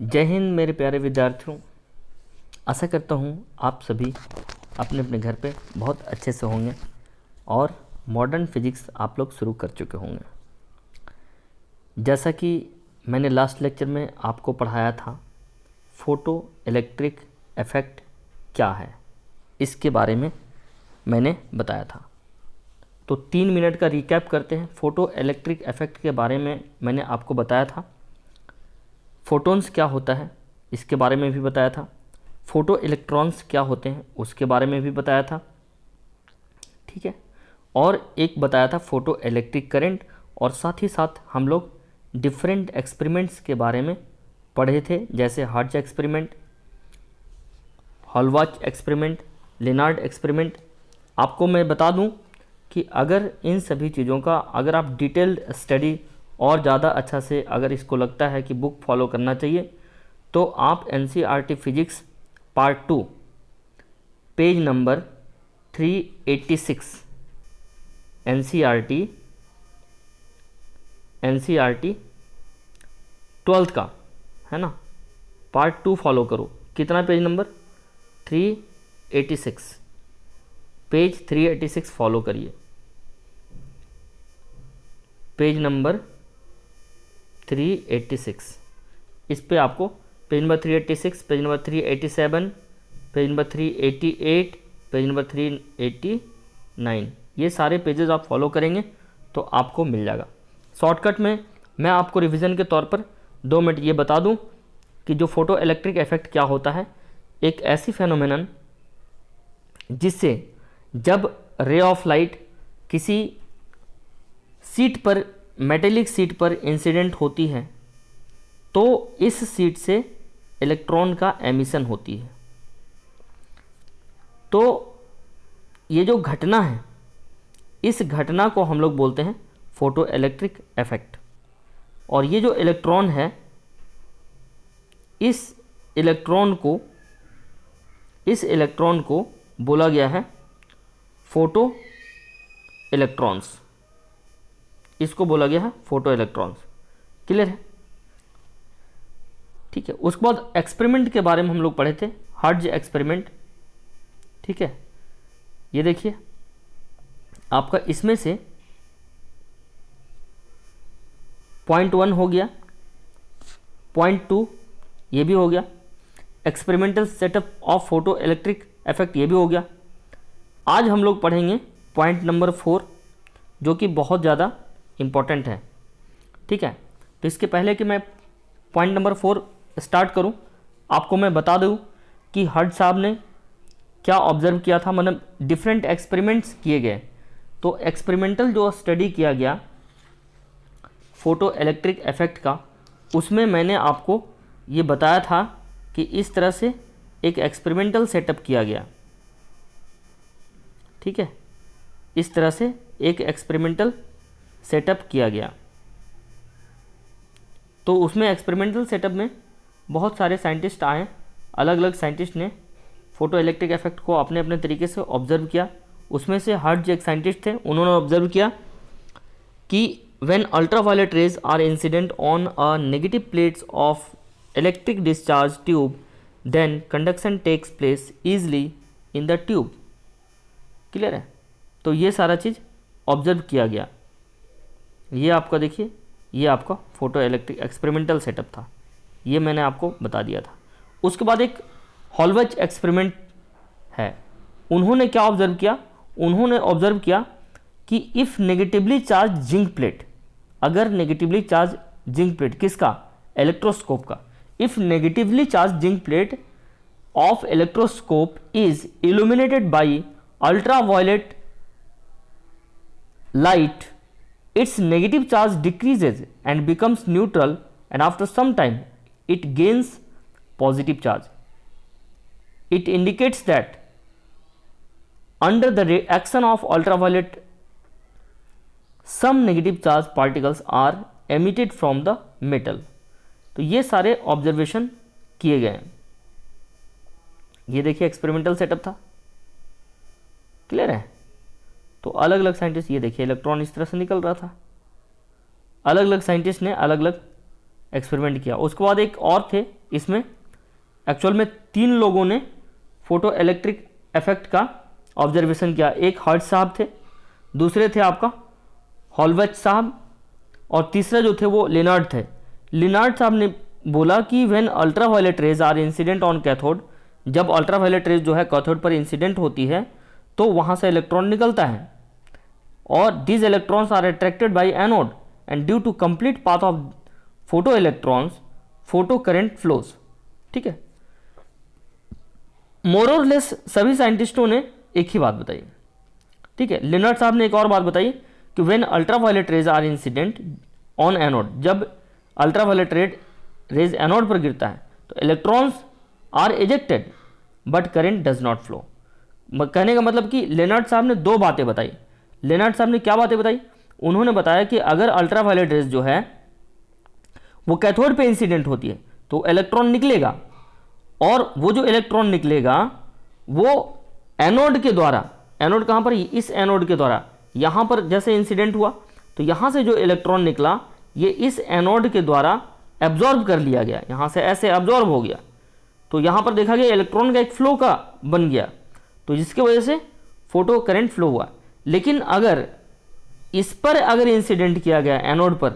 जय हिंद मेरे प्यारे विद्यार्थियों। आशा करता हूँ आप सभी अपने अपने घर पे बहुत अच्छे से होंगे और मॉडर्न फिजिक्स आप लोग शुरू कर चुके होंगे। जैसा कि मैंने लास्ट लेक्चर में आपको पढ़ाया था, फ़ोटो इलेक्ट्रिक इफ़ेक्ट क्या है इसके बारे में मैंने बताया था। तो 3 मिनट का रिकैप करते हैं। फ़ोटो इलेक्ट्रिक इफ़ेक्ट के बारे में मैंने आपको बताया था। फोटॉन्स क्या होता है इसके बारे में भी बताया था। फोटो इलेक्ट्रॉन्स क्या होते हैं उसके बारे में भी बताया था, ठीक है। और एक बताया था फोटो इलेक्ट्रिक करंट, और साथ ही साथ हम लोग डिफरेंट एक्सपेरिमेंट्स के बारे में पढ़े थे, जैसे Hertz experiment, Hallwachs experiment, Lenard experiment. आपको मैं बता दूं कि अगर इन सभी चीज़ों का अगर आप डिटेल्ड स्टडी और ज़्यादा अच्छा से अगर इसको लगता है कि बुक फॉलो करना चाहिए, तो आप NCERT physics part 2 page number 386 NCERT 12th का है ना, पार्ट 2 फॉलो करो। कितना पेज नंबर 386, पेज 386 फॉलो करिए। पेज नंबर 386, इस पे आपको page number 386, page number 387, page number 388, page number 389, ये सारे पेजेस आप फॉलो करेंगे तो आपको मिल जाएगा। शॉर्टकट में मैं आपको रिवीजन के तौर पर 2 मिनट ये बता दूं कि जो फोटो इलेक्ट्रिक इफेक्ट क्या होता है। एक ऐसी फेनोमेनन जिससे जब रे ऑफ लाइट किसी सीट पर, मेटेलिक सीट पर इंसिडेंट होती है, तो इस सीट से इलेक्ट्रॉन का एमिशन होती है। तो ये जो घटना है, इस घटना को हम लोग बोलते हैं फोटो इलेक्ट्रिक इफेक्ट। और ये जो इलेक्ट्रॉन है, इस इलेक्ट्रॉन को बोला गया है फोटो इलेक्ट्रॉन्स। इसको बोला गया है फोटो इलेक्ट्रॉन्स। क्लियर है, ठीक है। उसके बाद एक्सपेरिमेंट के बारे में हम लोग पढ़े थे, हर्ट्ज एक्सपेरिमेंट, ठीक है। ये देखिए आपका इसमें से पॉइंट 1 हो गया, पॉइंट 2 ये भी हो गया, experimental setup of photo electric effect ये भी हो गया। आज हम लोग पढ़ेंगे पॉइंट नंबर 4, जो कि बहुत ज़्यादा इम्पॉर्टेंट है, ठीक है। तो इसके पहले कि मैं पॉइंट नंबर 4 स्टार्ट करूं, आपको मैं बता दूं कि हर्ट्ज साहब ने क्या ऑब्जर्व किया था, मतलब डिफरेंट एक्सपेरिमेंट्स किए गए। तो एक्सपेरिमेंटल जो स्टडी किया गया फोटो इलेक्ट्रिक इफेक्ट का, उसमें मैंने आपको ये बताया था कि इस तरह से एक एक्सपेरिमेंटल सेटअप किया गया, ठीक है। इस तरह से एक एक्सपेरिमेंटल सेटअप किया गया। तो उसमें एक्सपेरिमेंटल सेटअप में बहुत सारे साइंटिस्ट आए, अलग अलग साइंटिस्ट ने फोटो इलेक्ट्रिक इफेक्ट को अपने अपने तरीके से ऑब्जर्व किया। उसमें से हर्ट्ज एक साइंटिस्ट थे, उन्होंने ऑब्जर्व किया कि when ultraviolet rays are incident on a negative plates of electric discharge tube, then conduction takes place easily in the tube. Clear है, तो ये सारा चीज़ ऑब्जर्व किया गया। ये आपका देखिए, ये आपका फोटो इलेक्ट्रिक एक्सपेरिमेंटल सेटअप था, ये मैंने आपको बता दिया था। उसके बाद एक हॉलवेज एक्सपेरिमेंट है। उन्होंने क्या ऑब्जर्व किया, उन्होंने ऑब्जर्व किया कि if negatively charge zinc plate, अगर नेगेटिवली चार्ज जिंक प्लेट किसका, इलेक्ट्रोस्कोप का, if negatively charge zinc plate of electroscope is illuminated by ultraviolet light, its negative charge decreases and becomes neutral, and after some time it gains positive charge. It indicates that under the action of ultraviolet some negative charge particles are emitted from the metal. तो ये सारे observation किए गए हैं। ये देखिए experimental setup था, clear है। तो अलग अलग साइंटिस्ट, ये देखिए इलेक्ट्रॉन इस तरह से निकल रहा था, अलग अलग साइंटिस्ट ने अलग अलग एक्सपेरिमेंट किया। उसके बाद एक और थे, इसमें एक्चुअल में 3 लोगों ने फोटो इलेक्ट्रिक इफेक्ट का ऑब्जर्वेशन किया। एक हर्ट्ज साहब थे, दूसरे थे आपका हॉलवेच साहब, और तीसरा जो थे वो लिनार्ड थे। लिनार्ड साहब ने बोला कि when ultraviolet rays are incident on cathode, जब अल्ट्रावायलेट रेज जो है कैथोड पर इंसिडेंट होती है तो वहाँ से इलेक्ट्रॉन निकलता है, और these electrons are attracted by anode and due to complete path of photo electrons photo current flows। ठीक है, मोर और लेस सभी साइंटिस्टों ने एक ही बात बताई। ठीक है, लिनार्ड साहब ने एक और बात बताई कि when ultraviolet rays are incident on anode, जब अल्ट्रावायलेट रेज एनोड पर गिरता है तो electrons are ejected but current does not flow. कहने का मतलब कि लिनार्ड साहब ने 2 बातें बताई। लिनार्ड साहब ने क्या बातें बताई? उन्होंने बताया कि अगर अल्ट्रावायलेट रेज जो है वो कैथोड पे इंसिडेंट होती है तो इलेक्ट्रॉन निकलेगा, और वो जो इलेक्ट्रॉन निकलेगा वो एनोड के द्वारा, एनोड कहाँ पर, इस एनोड के द्वारा, यहाँ पर जैसे इंसिडेंट हुआ तो यहाँ से जो इलेक्ट्रॉन निकला ये इस एनोड के द्वारा एब्जॉर्ब कर लिया गया, यहाँ से ऐसे एब्जॉर्ब हो गया, तो यहाँ पर देखा गया इलेक्ट्रॉन का एक फ्लो का बन गया, तो जिसकी वजह से फोटो करंट फ्लो हुआ। लेकिन अगर इस पर अगर इंसिडेंट किया गया एनोड पर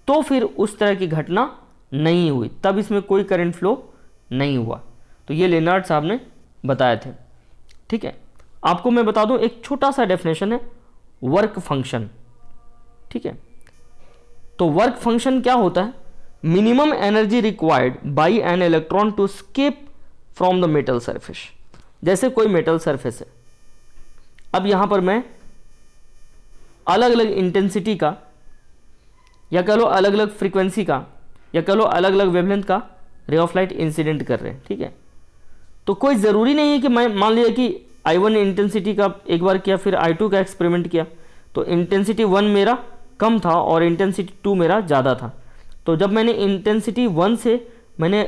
तो फिर उस तरह की घटना नहीं हुई, तब इसमें कोई करंट फ्लो नहीं हुआ। तो ये लिनार्ड साहब ने बताए थे। ठीक है, आपको मैं बता दूं एक छोटा सा डेफिनेशन है वर्क फंक्शन। ठीक है, तो वर्क फंक्शन क्या होता है? Minimum energy required by an electron to escape from the metal surface. जैसे कोई मेटल सरफेस है, अब यहां पर मैं अलग अलग इंटेंसिटी का, या कह लो अलग अलग फ्रीक्वेंसी का, या कह लो अलग अलग वेवलेंथ का रे ऑफ लाइट इंसिडेंट कर रहे हैं। ठीक है, तो कोई ज़रूरी नहीं है कि मैं मान लिया कि I1 इंटेंसिटी का एक बार किया, फिर I2 का एक्सपेरिमेंट किया, तो इंटेंसिटी 1 मेरा कम था और इंटेंसिटी 2 मेरा ज़्यादा था। तो जब मैंने इंटेंसिटी 1 से, मैंने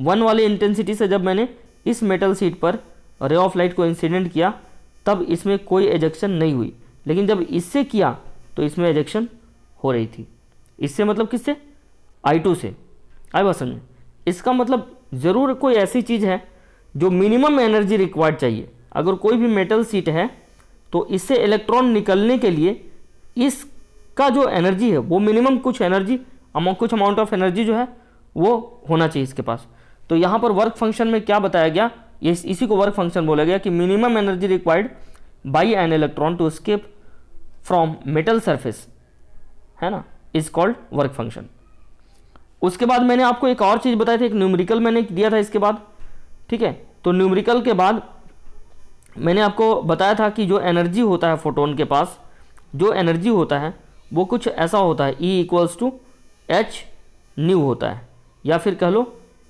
1 वाली इंटेंसिटी से जब मैंने इस मेटल शीट पर रे ऑफ लाइट को इंसिडेंट किया तब इसमें कोई एजेक्शन नहीं हुई, लेकिन जब इससे किया तो इसमें एजेक्शन हो रही थी। इससे मतलब किससे? I2 से। आई बात समझ? इसका मतलब ज़रूर कोई ऐसी चीज़ है जो मिनिमम एनर्जी रिक्वायर्ड चाहिए। अगर कोई भी मेटल शीट है तो इससे इलेक्ट्रॉन निकलने के लिए इसका जो एनर्जी है वो मिनिमम कुछ एनर्जी, कुछ अमाउंट ऑफ एनर्जी जो है वो होना चाहिए इसके पास। तो यहाँ पर वर्क फंक्शन में क्या बताया गया, ये इसी को वर्क फंक्शन बोला गया कि minimum energy required by an electron to escape from metal surface, है ना, इज कॉल्ड वर्क फंक्शन। उसके बाद मैंने आपको एक और चीज़ बताई थी, एक न्यूमेरिकल मैंने दिया था इसके बाद। ठीक है, तो न्यूमेरिकल के बाद मैंने आपको बताया था कि जो एनर्जी होता है फोटोन के पास, जो एनर्जी होता है वो कुछ ऐसा होता है, E = H न्यू होता है, या फिर कह लो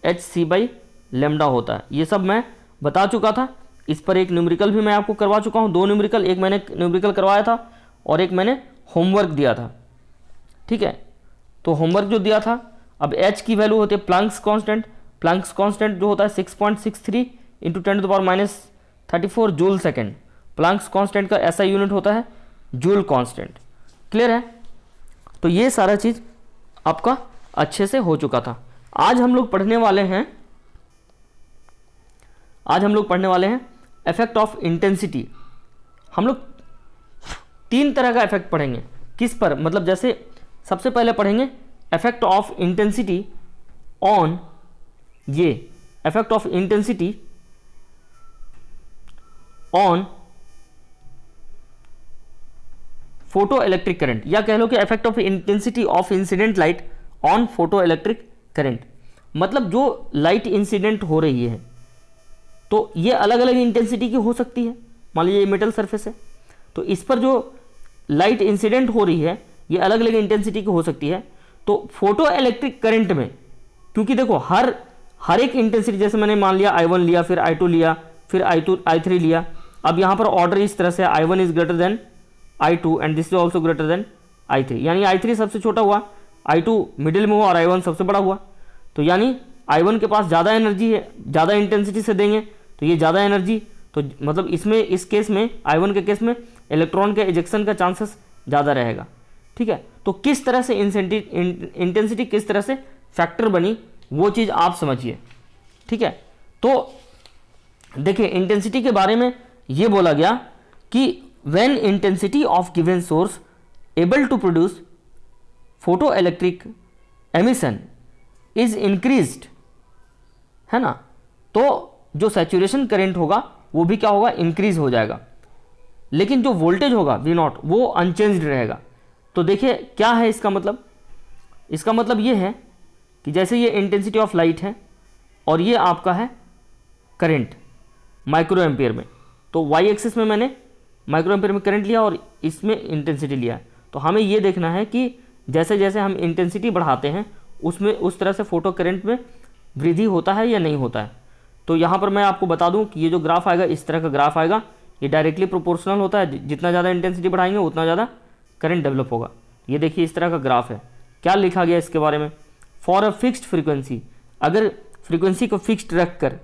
hc/λ होता है। ये सब मैं बता चुका था। इस पर एक न्यूमेरिकल भी मैं आपको करवा चुका हूँ, 2 न्यूमेरिकल, एक मैंने न्यूमेरिकल करवाया था और एक मैंने होमवर्क दिया था। ठीक है, तो होमवर्क जो दिया था, अब h की वैल्यू होती है प्लैंक्स कांस्टेंट। प्लैंक्स कांस्टेंट जो होता है 6.63 × 10⁻34 जूल सेकेंड। प्लैंक्स कांस्टेंट का ऐसा यूनिट होता है जूल कांस्टेंट। क्लियर है? तो ये सारा चीज़ आपका अच्छे से हो चुका था। आज हम लोग पढ़ने वाले हैं इफेक्ट ऑफ इंटेंसिटी। हम लोग 3 तरह का इफेक्ट पढ़ेंगे। किस पर? मतलब जैसे सबसे पहले पढ़ेंगे इफेक्ट ऑफ इंटेंसिटी ऑन, ये effect of intensity on photo electric current, या कह लो कि effect of intensity of incident light on photo electric current. मतलब जो लाइट इंसिडेंट हो रही है तो ये अलग अलग इंटेंसिटी की हो सकती है। मान लीजिए ये मेटल सरफेस है तो इस पर जो लाइट इंसिडेंट हो रही है ये अलग अलग इंटेंसिटी की हो सकती है। तो फोटो इलेक्ट्रिक करंट में, क्योंकि देखो हर एक इंटेंसिटी, जैसे मैंने मान लिया I1 लिया, फिर I2 लिया, फिर I3 लिया। अब यहाँ पर ऑर्डर इस तरह से I1 is greater than I2 and this is also greater than I3, यानी I3 सबसे छोटा हुआ, I2 मिडिल में हुआ और I1 सबसे बड़ा हुआ। तो यानी I1 के पास ज़्यादा एनर्जी है, ज़्यादा इंटेंसिटी से देंगे तो ये ज़्यादा एनर्जी, तो मतलब इसमें इस केस में I1 के केस में इलेक्ट्रॉन के इजेक्शन का चांसेस ज़्यादा रहेगा। ठीक है, तो किस तरह से इंटेंसिटी किस तरह से फैक्टर बनी वो चीज़ आप समझिए, ठीक है। तो देखिए इंटेंसिटी के बारे में ये बोला गया कि when intensity of given source able to produce photo electric emission is increased, है ना, तो जो सैचुरेशन करंट होगा वो भी क्या होगा, इंक्रीज हो जाएगा, लेकिन जो वोल्टेज होगा V0 वो अनचेंज्ड रहेगा। तो देखिए क्या है इसका मतलब, इसका मतलब ये है कि जैसे ये इंटेंसिटी ऑफ लाइट है और ये आपका है करंट माइक्रो एम्पियर में, तो वाई एक्सिस में मैंने माइक्रो एम्पियर में करंट लिया और इसमें इंटेंसिटी लिया है। तो हमें ये देखना है कि जैसे जैसे हम इंटेंसिटी बढ़ाते हैं उसमें उस तरह से फोटो करंट में वृद्धि होता है या नहीं होता है। तो यहाँ पर मैं आपको बता दूँ कि ये जो ग्राफ आएगा इस तरह का ग्राफ आएगा, ये डायरेक्टली प्रोपोर्शनल होता है, जितना ज़्यादा इंटेंसिटी बढ़ाएंगे उतना ज़्यादा करंट डेवलप होगा। ये देखिए इस तरह का ग्राफ है। क्या लिखा गया इसके बारे में, फॉर अ फिक्स्ड फ्रीक्वेंसी, अगर फ्रीक्वेंसी को फिक्स्ड रख कर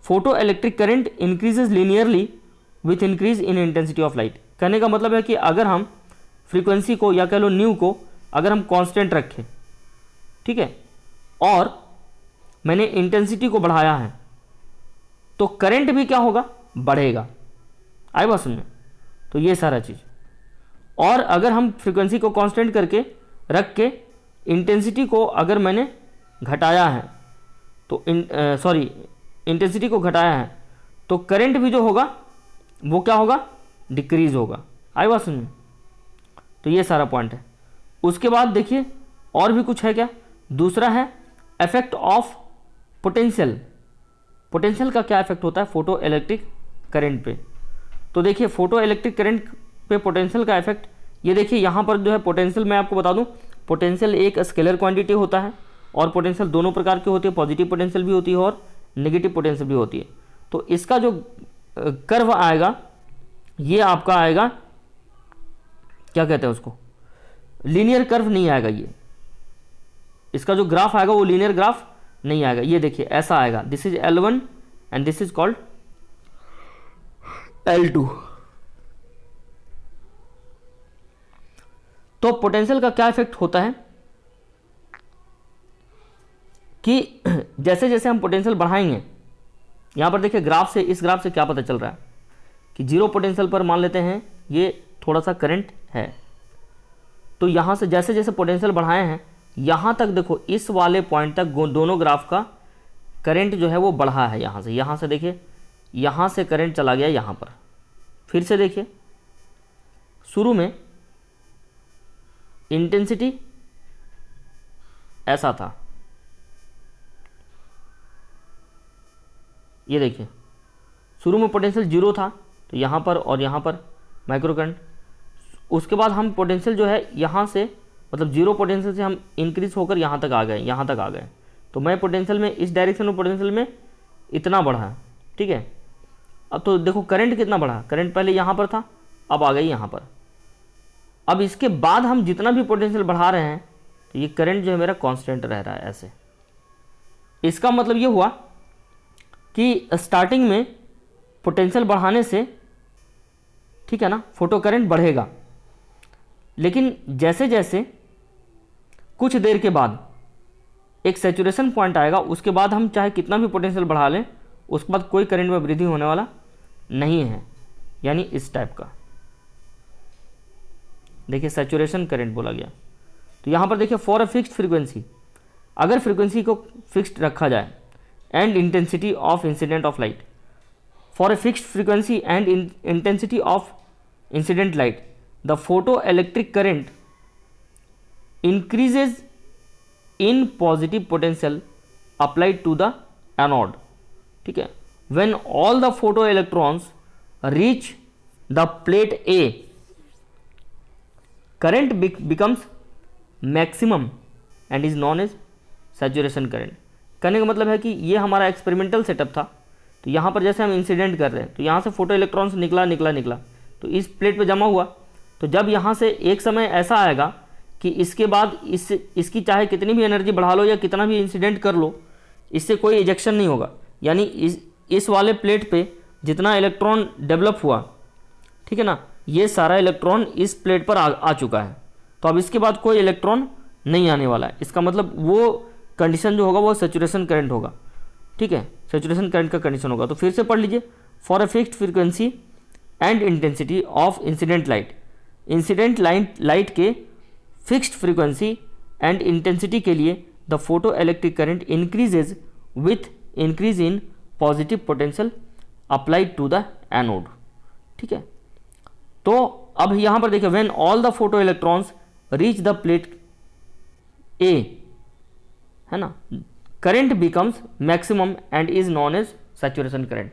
photo electric current increases linearly with increase in intensity of light. कहने का मतलब है कि अगर हम फ्रीक्वेंसी को या कह लो न्यू को अगर हम कांस्टेंट रखें, ठीक है, और मैंने इंटेंसिटी को बढ़ाया है तो करंट भी क्या होगा, बढ़ेगा। आई बात सुनने, तो ये सारा चीज़। और अगर हम फ्रीक्वेंसी को कांस्टेंट करके रख के इंटेंसिटी को अगर मैंने घटाया है तो इंटेंसिटी को घटाया है तो करंट भी जो होगा वो क्या होगा, डिक्रीज होगा। आई बात सुनिए, तो ये सारा पॉइंट है। उसके बाद देखिए और भी कुछ है क्या, दूसरा है इफेक्ट ऑफ पोटेंशियल। पोटेंशियल का क्या इफेक्ट होता है फोटो इलेक्ट्रिक करंट पे। तो देखिए फोटो इलेक्ट्रिक करंट पे पोटेंशियल का इफेक्ट, ये देखिए यहाँ पर जो है पोटेंशियल, मैं आपको बता दूँ पोटेंशियल एक स्केलर क्वांटिटी होता है और पोटेंशियल दोनों प्रकार की होती है, पॉजिटिव पोटेंशियल भी होती है और नेगेटिव पोटेंशियल भी होती है। तो इसका जो कर्व आएगा ये आपका आएगा, क्या कहते हैं उसको, लीनियर कर्व नहीं आएगा। ये इसका जो ग्राफ आएगा वो लीनियर ग्राफ नहीं आएगा। ये देखिए ऐसा आएगा, this is L1 and this is called L2। तो पोटेंशियल का क्या इफेक्ट होता है कि जैसे जैसे हम पोटेंशियल बढ़ाएंगे, यहां पर देखिए ग्राफ से, इस ग्राफ से क्या पता चल रहा है कि जीरो पोटेंशियल पर मान लेते हैं ये थोड़ा सा करंट है, तो यहां से जैसे जैसे पोटेंशियल बढ़ाए हैं यहां तक देखो इस वाले पॉइंट तक दोनों ग्राफ का करंट जो है वो बढ़ा है। यहां से देखिए, यहां से करंट चला गया यहां पर। फिर से देखिए शुरू में इंटेंसिटी ऐसा था, ये देखिए शुरू में पोटेंशियल जीरो था तो यहाँ पर और यहाँ पर माइक्रो करंट। उसके बाद हम पोटेंशियल जो है यहाँ से मतलब जीरो पोटेंशियल से हम इंक्रीज होकर यहाँ तक आ गए, तो मैं पोटेंशियल में इस डायरेक्शन में पोटेंशियल में इतना बढ़ा, ठीक है। अब तो देखो करंट कितना बढ़ा, करंट पहले यहाँ पर था अब आ गई यहाँ पर। अब इसके बाद हम जितना भी पोटेंशियल बढ़ा रहे हैं तो ये करंट जो है मेरा कांस्टेंट रह रहा है ऐसे। इसका मतलब ये हुआ कि स्टार्टिंग में पोटेंशियल बढ़ाने से, ठीक है ना, फोटो करंट बढ़ेगा, लेकिन जैसे जैसे कुछ देर के बाद एक सैचुरेशन पॉइंट आएगा, उसके बाद हम चाहे कितना भी पोटेंशियल बढ़ा लें उसके बाद कोई करंट में वृद्धि होने वाला नहीं है, यानी इस टाइप का। देखिए सैचुरेशन करंट बोला गया। तो यहाँ पर देखिए फॉर अ फिक्स्ड फ्रीक्वेंसी, अगर फ्रीक्वेंसी को फिक्स्ड रखा जाए and intensity of incident of light, for a fixed frequency and intensity of incident light the photo electric current increases in positive potential applied to the anode, ठीक है। when all the photo electrons reach the plate A current becomes maximum and is known as saturation current। कहने का मतलब है कि ये हमारा experimental setup था। तो यहाँ पर जैसे हम इंसिडेंट कर रहे हैं तो यहाँ से फोटो इलेक्ट्रॉन्स निकला तो इस प्लेट पे जमा हुआ। तो जब यहाँ से एक समय ऐसा आएगा कि इसके बाद इसकी चाहे कितनी भी एनर्जी बढ़ा लो या कितना भी इंसिडेंट कर लो, इससे कोई इजेक्शन नहीं होगा। यानी इस वाले प्लेट पे जितना इलेक्ट्रॉन डेवलप हुआ, ठीक है ना, ये सारा इलेक्ट्रॉन इस प्लेट पर आ चुका है। तो अब इसके बाद कोई इलेक्ट्रॉन नहीं आने वाला है। इसका मतलब वो कंडीशन जो होगा वो सैचुरेशन करंट होगा, ठीक है, सैचुरेशन करंट का कंडीशन होगा। तो फिर से पढ़ लीजिए, for a fixed frequency and intensity of incident light, incident light के फिक्स्ड फ्रीक्वेंसी एंड इंटेंसिटी के लिए the photo electric current increases with increase in positive potential applied to the anode, ठीक है। तो अब यहां पर देखिए, when all the photo electrons reach the plate A, है ना, current becomes maximum and is known as saturation current.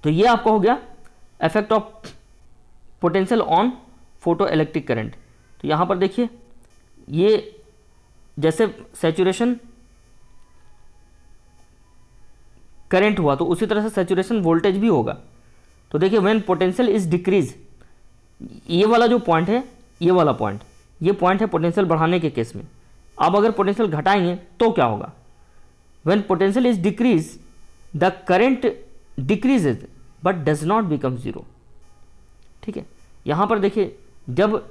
तो ये आपका हो गया effect of potential on photo electric current. तो यहां पर देखिए, ये जैसे सैचुरेशन करंट हुआ तो उसी तरह से सैचुरेशन वोल्टेज भी होगा। तो देखिए, व्हेन पोटेंशियल इज डिक्रीज, ये वाला जो पॉइंट है, ये वाला पॉइंट, ये पॉइंट है पोटेंशियल बढ़ाने के केस में। अब अगर पोटेंशियल घटाएंगे तो क्या होगा, when potential is decrease the current decreases but does not become zero, ठीक है। यहां पर देखिए, जब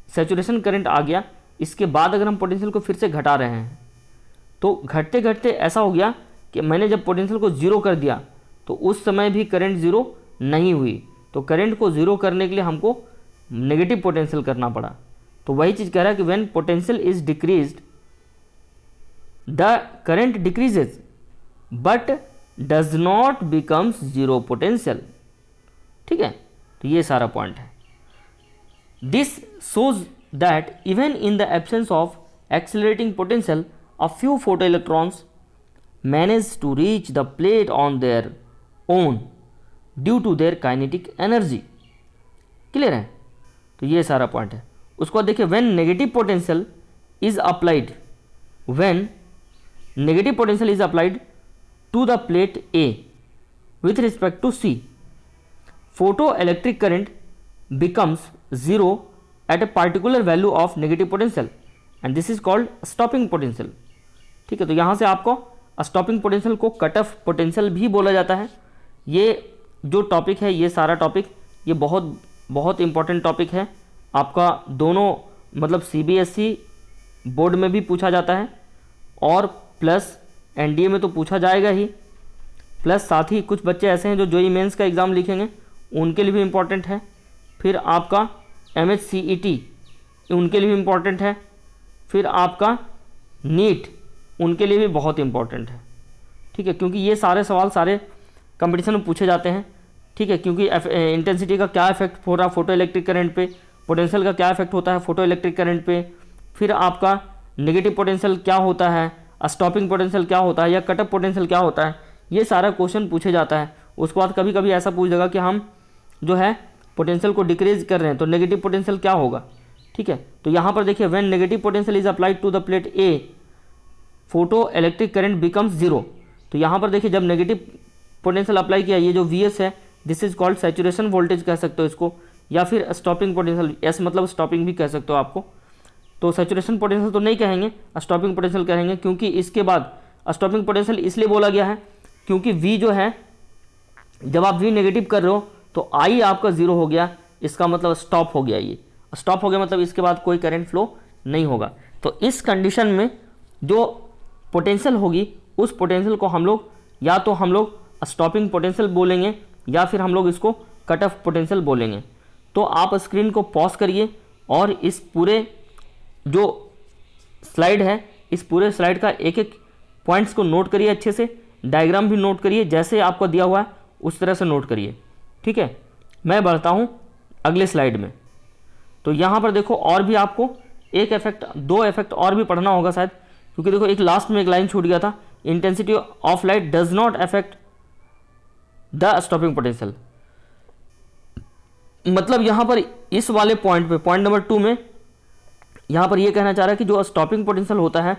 सैचुरेशन करंट आ गया, इसके बाद अगर हम पोटेंशियल को फिर से घटा रहे हैं तो घटते घटते ऐसा हो गया कि मैंने जब पोटेंशियल को जीरो कर दिया तो उस समय भी करंट जीरो नहीं हुई। तो करंट को जीरो करने के लिए हमको नेगेटिव पोटेंशियल करना पड़ा। तो वही चीज़ कह रहा है कि when potential is decreased the current decreases but does not becomes zero potential, ठीक है। तो ये सारा पॉइंट है। This shows that even in the absence of accelerating potential, a few photoelectrons manage to reach the plate on their own due to their kinetic energy. Clear है? तो ये सारा पॉइंट है। उसको देखिए, when negative potential is applied, when negative potential is applied to the plate A with respect to C, photoelectric current becomes zero at a particular value of negative potential and this is called stopping potential, ठीक है। तो यहाँ से आपको stopping potential को cut off potential भी बोला जाता है। ये जो टॉपिक है, ये सारा टॉपिक, ये बहुत बहुत इंपॉर्टेंट टॉपिक है आपका। दोनों मतलब CBSE बोर्ड में भी पूछा जाता है और प्लस NDA में तो पूछा जाएगा ही, प्लस साथ ही कुछ बच्चे ऐसे हैं जो JEE मेंस का एग्ज़ाम लिखेंगे, उनके लिए भी इम्पॉर्टेंट है। फिर आपका MHCET उनके लिए भी इम्पॉर्टेंट है। फिर आपका नीट उनके लिए भी बहुत इम्पॉर्टेंट है, ठीक है, क्योंकि ये सारे सवाल सारे कंपटीशन में पूछे जाते हैं, ठीक है। क्योंकि इंटेंसिटी का क्या इफेक्ट हो रहा है फोटो इलेक्ट्रिक करंट पे, पोटेंशियल का क्या इफेक्ट होता है फोटो इलेक्ट्रिक करंट पे, फिर आपका नेगेटिव पोटेंशियल क्या होता है, स्टॉपिंग पोटेंशियल क्या होता है, या कट ऑफ पोटेंशियल क्या होता है, ये सारा क्वेश्चन पूछे जाता है। उसके बाद कभी कभी ऐसा पूछ देगा कि हम जो है पोटेंशियल को डिक्रीज कर रहे हैं तो नेगेटिव पोटेंशियल क्या होगा, ठीक है। तो यहाँ पर देखिए, when negative potential is applied to the plate a photo electric current becomes zero. तो यहाँ पर देखिए, जब नेगेटिव पोटेंशियल अप्लाई किया, ये जो VS है, this is called saturation voltage कह सकते हो इसको, या फिर स्टॉपिंग पोटेंशियल, एस मतलब स्टॉपिंग भी कह सकते हो आपको। तो सैचुरेशन पोटेंशियल तो नहीं कहेंगे, स्टॉपिंग पोटेंशियल कहेंगे, क्योंकि इसके बाद स्टॉपिंग पोटेंशियल इसलिए बोला गया है क्योंकि V जो है, जब आप V नेगेटिव कर रहे हो तो I आपका जीरो हो गया, इसका मतलब स्टॉप हो गया। ये स्टॉप हो गया मतलब इसके बाद कोई करंट फ्लो नहीं होगा। तो इस कंडीशन में जो पोटेंशियल होगी, उस पोटेंशियल को हम लोग या तो हम लोग स्टॉपिंग पोटेंशियल बोलेंगे या फिर हम लोग इसको कट ऑफ पोटेंशियल बोलेंगे। तो आप स्क्रीन को पॉज करिए और इस पूरे जो स्लाइड है, इस पूरे स्लाइड का एक एक पॉइंट्स को नोट करिए, अच्छे से डायग्राम भी नोट करिए, जैसे आपको दिया हुआ है उस तरह से नोट करिए, ठीक है। मैं बढ़ता हूँ अगले स्लाइड में। तो यहाँ पर देखो, और भी आपको एक इफेक्ट, दो इफेक्ट और भी पढ़ना होगा शायद, क्योंकि देखो एक लास्ट में एक लाइन छूट गया था, intensity of light does not affect the stopping potential. मतलब यहाँ पर इस वाले पॉइंट पे, पॉइंट नंबर 2 में यहाँ पर ये कहना चाह रहा है कि जो स्टॉपिंग पोटेंशियल होता है,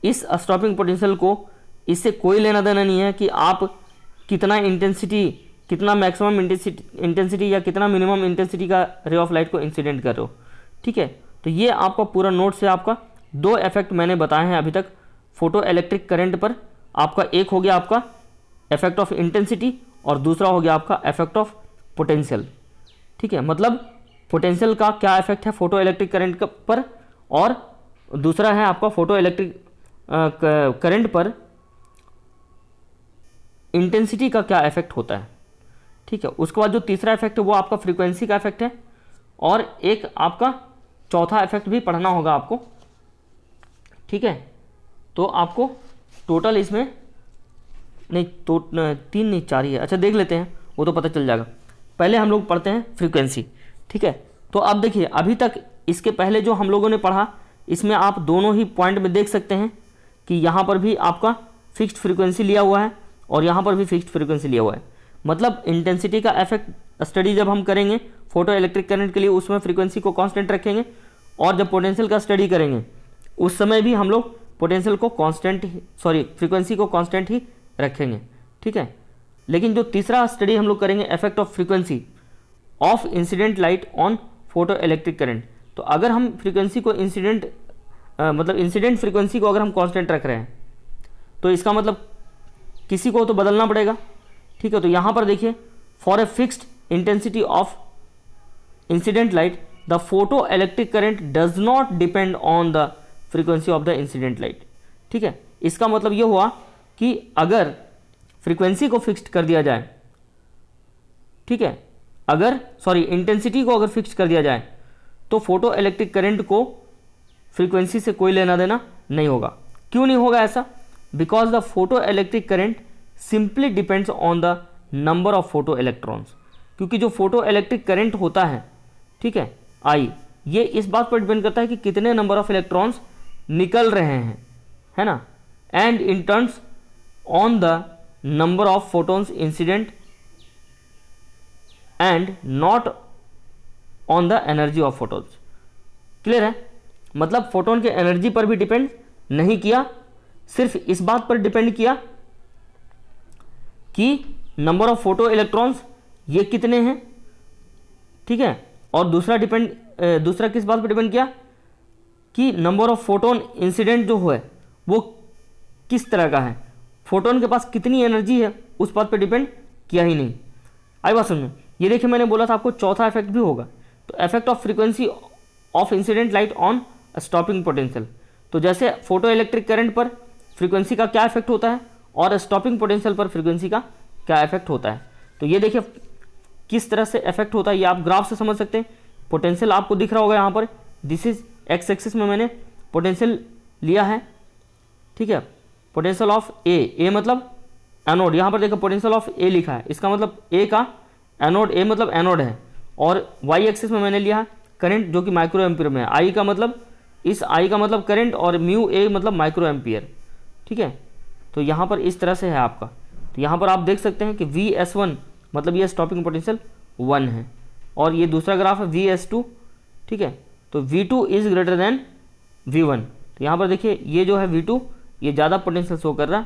इस स्टॉपिंग पोटेंशियल को इससे कोई लेना देना नहीं है कि आप कितना इंटेंसिटी, कितना मैक्सिमम इंटेंसिटी या कितना मिनिमम इंटेंसिटी का रे ऑफ लाइट को इंसिडेंट कर रहे हो, ठीक है। तो ये आपका पूरा नोट से आपका 2 इफेक्ट मैंने बताए हैं अभी तक फोटो इलेक्ट्रिक करंट पर। आपका एक हो गया आपका इफेक्ट ऑफ इंटेंसिटी और दूसरा हो गया आपका इफेक्ट ऑफ पोटेंशियल, ठीक है, मतलब पोटेंशियल का क्या इफेक्ट है फोटो इलेक्ट्रिक करंट पर, और दूसरा है आपका फोटो इलेक्ट्रिक करंट पर इंटेंसिटी का क्या इफेक्ट होता है। ठीक है, उसके बाद जो तीसरा इफेक्ट है वो आपका फ्रीक्वेंसी का इफेक्ट है, और एक आपका चौथा इफेक्ट भी पढ़ना होगा आपको। ठीक है, तो आपको टोटल इसमें नहीं तो 3 नहीं 4 ही है। अच्छा देख लेते हैं, वो तो पता चल जाएगा। पहले हम लोग पढ़ते हैं फ्रीक्वेंसी। ठीक है, तो अब देखिए अभी तक इसके पहले जो हम लोगों ने पढ़ा, इसमें आप दोनों ही पॉइंट में देख सकते हैं कि यहाँ पर भी आपका फिक्स्ड फ्रीक्वेंसी लिया हुआ है और यहाँ पर भी फिक्स्ड फ्रीक्वेंसी लिया हुआ है। मतलब इंटेंसिटी का इफेक्ट स्टडी जब हम करेंगे फोटो इलेक्ट्रिक करंट के लिए, उसमें फ्रीक्वेंसी को कांस्टेंट रखेंगे, और जब पोटेंशियल का स्टडी करेंगे उस समय भी हम लोग पोटेंशियल को कांस्टेंट फ्रीक्वेंसी को कांस्टेंट ही रखेंगे। ठीक है, लेकिन जो तीसरा स्टडी हम लोग करेंगे effect of frequency of incident light on photo electric current, तो अगर हम फ्रीक्वेंसी को इंसिडेंट फ्रीक्वेंसी को अगर हम कांस्टेंट रख रहे हैं तो इसका मतलब किसी को तो बदलना पड़ेगा। ठीक है, तो यहाँ पर देखिए for a fixed intensity of incident light the photo electric current does not depend on the frequency of the incident light. ठीक है, इसका मतलब ये हुआ कि अगर फ्रीक्वेंसी को फिक्स्ड कर दिया जाए, ठीक है, इंटेंसिटी को अगर फिक्स कर दिया जाए तो फोटो इलेक्ट्रिक करंट को फ्रीक्वेंसी से कोई लेना देना नहीं होगा। क्यों नहीं होगा ऐसा? Because the photo electric current simply depends on the number of photo electrons. क्योंकि जो फोटो इलेक्ट्रिक करंट होता है, ठीक है, आई, ये इस बात पर डिपेंड करता है कि कितने नंबर ऑफ इलेक्ट्रॉन्स निकल रहे हैं, है ना, and in terms on the number of photons incident and not on the energy of photons. Clear है? मतलब फोटोन के एनर्जी पर भी डिपेंड नहीं किया, सिर्फ इस बात पर डिपेंड किया कि नंबर ऑफ फोटो इलेक्ट्रॉन्स ये कितने हैं। ठीक है, और दूसरा किस बात पर डिपेंड किया कि नंबर ऑफ फोटोन इंसिडेंट जो है वो किस तरह का है, फोटोन के पास कितनी एनर्जी है, उस बात पर डिपेंड किया ही नहीं। आई बात समझ में? ये देखिए मैंने बोला था आपको चौथा इफेक्ट भी होगा, तो effect of frequency of incident light on stopping potential. तो जैसे फोटो इलेक्ट्रिक करंट पर फ्रीक्वेंसी का क्या इफेक्ट होता है और स्टॉपिंग पोटेंशियल पर फ्रीक्वेंसी का क्या इफेक्ट होता है, तो ये देखिए किस तरह से इफेक्ट होता है, ये आप ग्राफ से समझ सकते हैं। पोटेंशियल आपको दिख रहा होगा यहाँ पर, दिस इज एक्स एक्सिस में मैंने पोटेंशियल लिया है। ठीक है, पोटेंशियल ऑफ ए मतलब एनोड, यहाँ पर देखो पोटेंशियल ऑफ ए लिखा है, इसका मतलब ए का एनोड, ए मतलब एनोड है, और वाई एक्सिस में मैंने लिया है करंट जो कि माइक्रो एम्पियर में है। आई का मतलब, इस आई का मतलब करंट, और म्यू ए मतलब माइक्रो एम्पियर। ठीक है, तो यहाँ पर इस तरह से है आपका। तो यहाँ पर आप देख सकते हैं कि VS1 मतलब ये स्टॉपिंग पोटेंशियल 1 है, और ये दूसरा ग्राफ है VS2। ठीक है, तो V2 is greater than V1। तो यहाँ पर देखिए ये जो है V2 ये ज़्यादा पोटेंशियल शो कर रहा है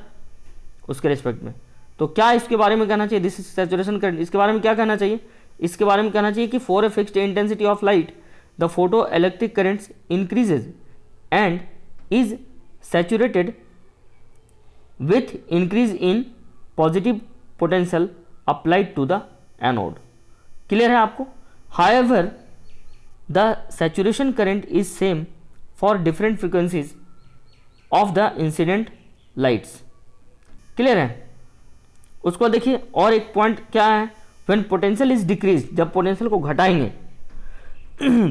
उसके रिस्पेक्ट में। तो क्या इसके बारे में कहना चाहिए, दिस इज सैचुरेशन करंट, इसके बारे में क्या कहना चाहिए? इसके बारे में कहना चाहिए कि for a fixed intensity of light the photo electric currents increases and is saturated with increase in positive potential applied to the anode। Clear है आपको? However, the saturation current is same for different frequencies of the incident lights। Clear है? उसको देखिए, और एक point क्या है, when potential is decreased, जब पोटेंशियल को घटाएंगे